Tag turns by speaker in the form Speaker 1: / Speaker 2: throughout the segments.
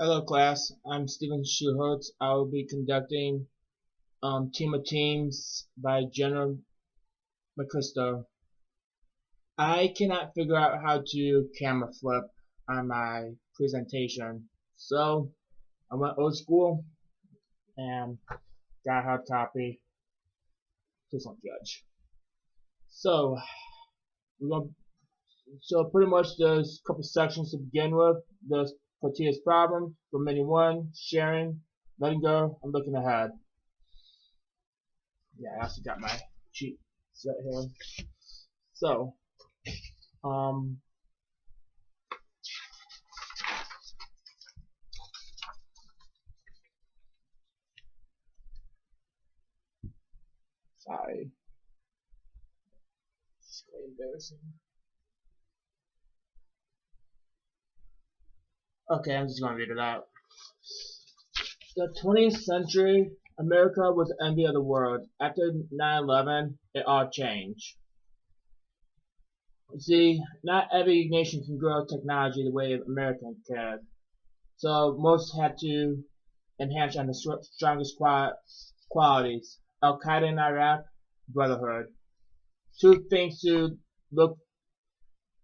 Speaker 1: Hello class, I'm Stephen Schuhertz. I will be conducting Team of Teams by General McChrystal. I cannot figure out how to camera flip on my presentation, so I went old school and got a hard copy. Please don't judge. So we're going so pretty much there's a couple sections to begin with. There's Tortilla's problem, remaining one, sharing, letting go, and looking ahead. Yeah, I also got my cheat set here. So, um, sorry, it's quite embarrassing. Okay, I'm just gonna read it out. The 20th century, America was the envy of the world. After 9/11, it all changed. See, not every nation can grow technology the way America can. So most had to enhance on the strongest qualities. Al-Qaeda in Iraq, brotherhood. Two things to look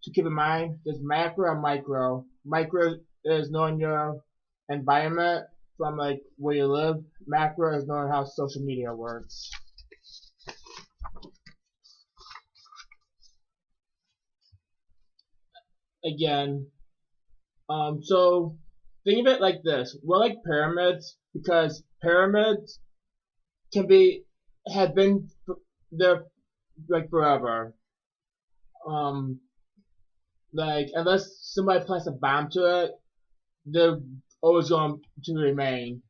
Speaker 1: to keep in mind: there's macro and micro. Micro is knowing your environment from like where you live. Macro is knowing how social media works. Again, so think of it like this: we're like pyramids because pyramids can be have been there like forever. Um, like unless somebody plants a bomb to it, they're always going to remain.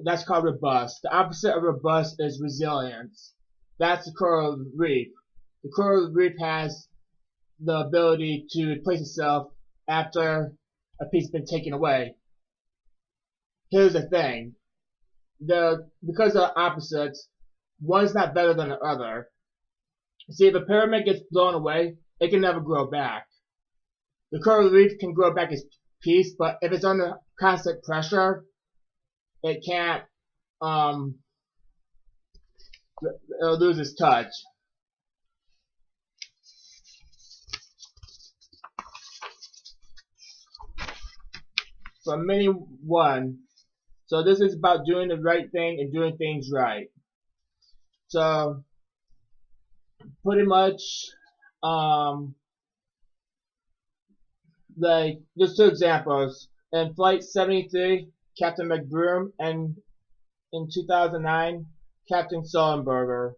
Speaker 1: That's called robust. The opposite of robust is resilience. That's the coral reef. The coral reef has the ability to replace itself after a piece has been taken away. Here's the thing: because they're opposites, one's not better than the other. See, if a pyramid gets blown away, it can never grow back. The coral reef can grow back its piece, but if it's under constant pressure, it can't. It'll lose its touch. So mini one. So this is about doing the right thing and doing things right. So pretty much, like just two examples. In Flight 73, Captain McBroom, and in 2009, Captain Sullenberger.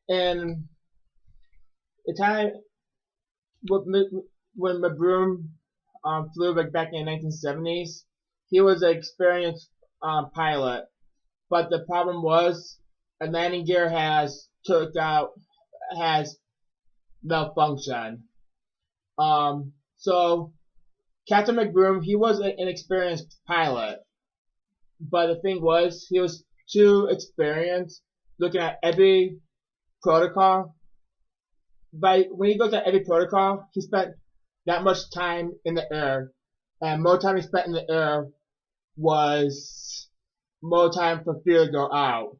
Speaker 1: And the time when McBroom flew back in the 1970s, he was an experienced pilot, but the problem was a landing gear has malfunctioned. So Captain McBroom, he was an experienced pilot, but the thing was he was too experienced looking at every protocol. When he looked at every protocol, he spent that much time in the air, and more time he spent in the air was more time for fear to go out.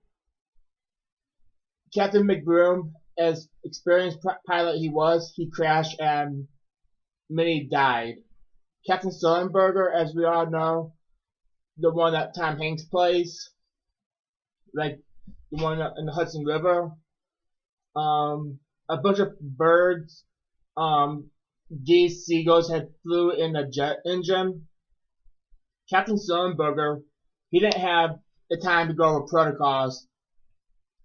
Speaker 1: Captain McBroom, as experienced pilot he crashed and many died. Captain Sullenberger, as we all know, the one that Tom Hanks plays, like the one in the Hudson River, a bunch of birds, geese, seagulls had flew in the jet engine. Captain Sullenberger, he didn't have the time to go over protocols.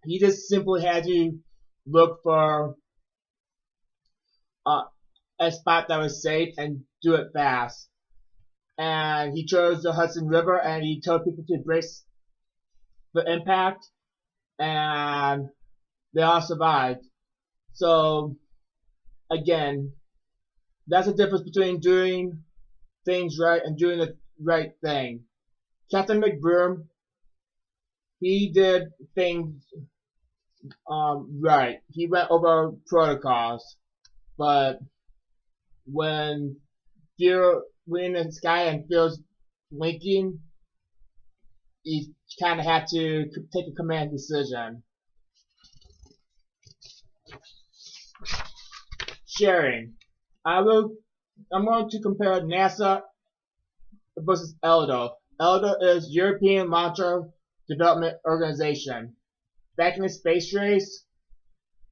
Speaker 1: He just simply had to look for a spot that was safe and do it fast. And he chose the Hudson River, and he told people to brace the impact, and they all survived. So, again, that's the difference between doing things right and doing the right thing. Captain McBroom, he did things right. He went over protocols, but when feel we're in the sky and feels blinking, you kind of have to take a command decision. Sharing. I'm going to compare NASA versus ELDO. ELDO is European Launcher Development Organization. Back in the space race,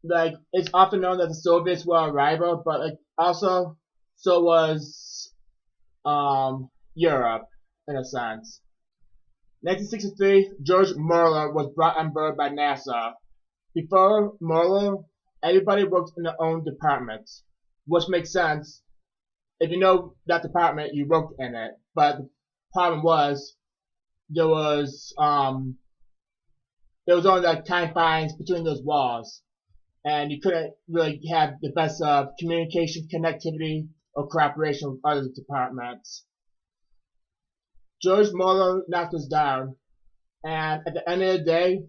Speaker 1: like it's often known that the Soviets were a rival, but like also so was Europe in a sense. 1963, George Mueller was brought on board by NASA. Before Mueller, everybody worked in their own departments, which makes sense. If you know that department, you worked in it. But the problem was there was only like confines between those walls, and you couldn't really have the best of communication, connectivity, or cooperation with other departments. George Mueller knocked us down, and at the end of the day,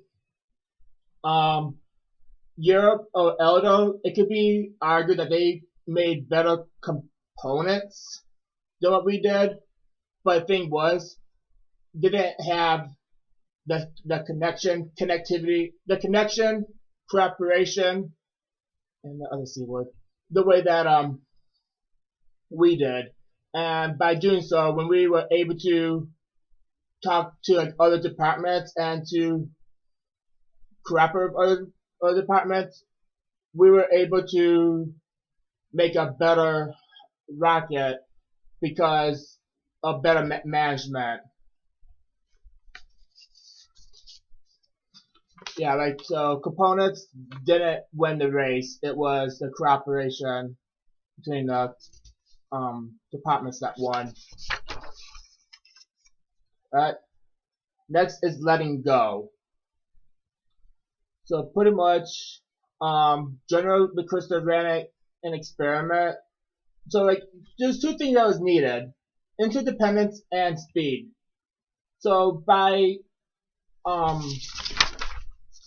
Speaker 1: Europe or ELDO, it could be argued that they made better components than what we did, but the thing was, they didn't have the connection, cooperation, and the other C word, the way that we did. And by doing so, when we were able to talk to like other departments and to cooperate with other departments, we were able to make a better rocket because of better management. Yeah, like so components didn't win the race. It was the cooperation between the departments that won. Alright. Next is letting go. So pretty much General McChrystal ran an experiment. So like there's two things that was needed. Interdependence and speed. So by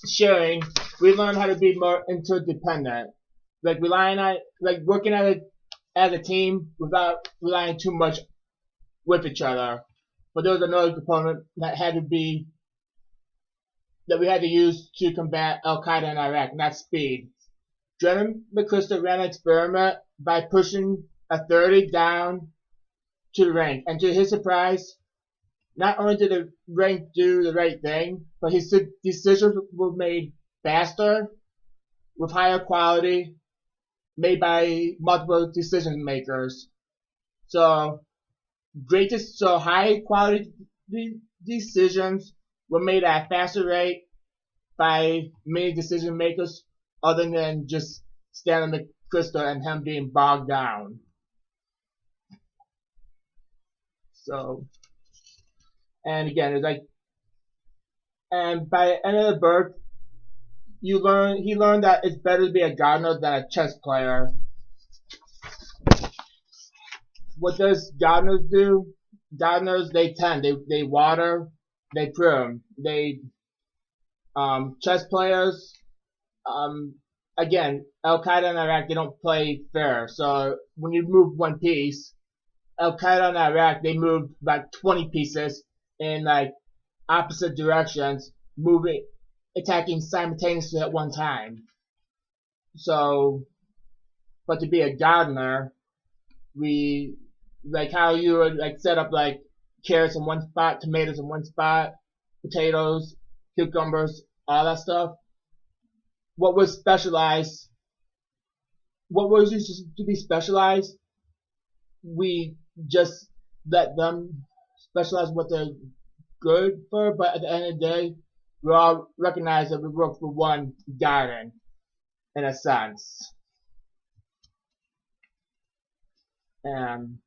Speaker 1: sharing, we learned how to be more interdependent. Like relying on like working as a team without relying too much with each other. But there was another component that we had to use to combat Al Qaeda in Iraq, and that's speed. General McChrystal ran an experiment by pushing a 30 down to the rank, and to his surprise, not only did the rank do the right thing, but his decisions were made faster, with higher quality, made by multiple decision makers. So high quality decisions were made at a faster rate by many decision makers other than just Stanley McChrystal and him being bogged down. So, and again, it's like, and by the end of the book, he learned that it's better to be a gardener than a chess player. What does gardeners do? Gardeners, they tend, they water, they prune, chess players, again, Al Qaeda and Iraq, they don't play fair. So when you move one piece, Al Qaeda and Iraq, they moved about 20 pieces in like opposite directions, attacking simultaneously at one time. So, but to be a gardener, we like how you would like set up like carrots in one spot, tomatoes in one spot, potatoes, cucumbers, all that stuff. What was used to be specialized, we just let them specialize what they're good for, but at the end of the day, we all recognize that we work for one garden, in a sense. And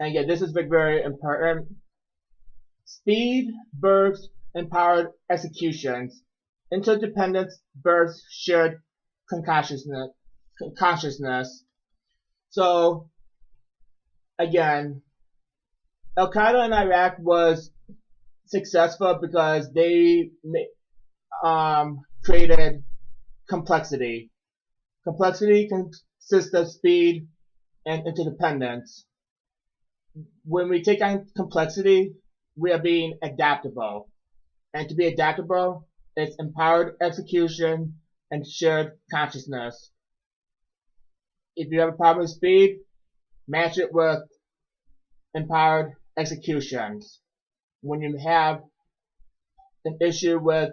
Speaker 1: again, this is very important. Speed births empowered executions. Interdependence births shared consciousness. So, again, Al Qaeda in Iraq was successful because they created complexity. Complexity consists of speed and interdependence. When we take on complexity, we are being adaptable. And to be adaptable, it's empowered execution and shared consciousness. If you have a problem with speed, match it with empowered executions. When you have an issue with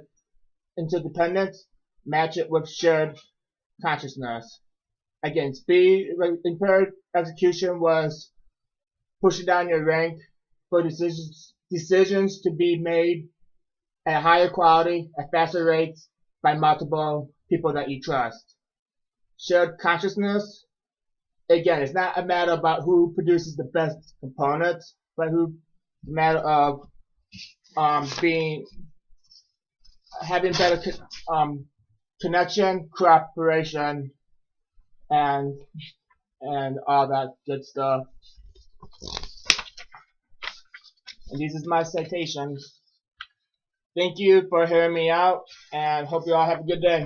Speaker 1: interdependence, match it with shared consciousness. Again, speed, impaired execution was pushing down your rank for decisions to be made at higher quality, at faster rates, by multiple people that you trust. Shared consciousness, again, it's not a matter about who produces the best components, but it's a matter of having better connection, cooperation, and all that good stuff. And these are my citations. Thank you for hearing me out, and hope you all have a good day.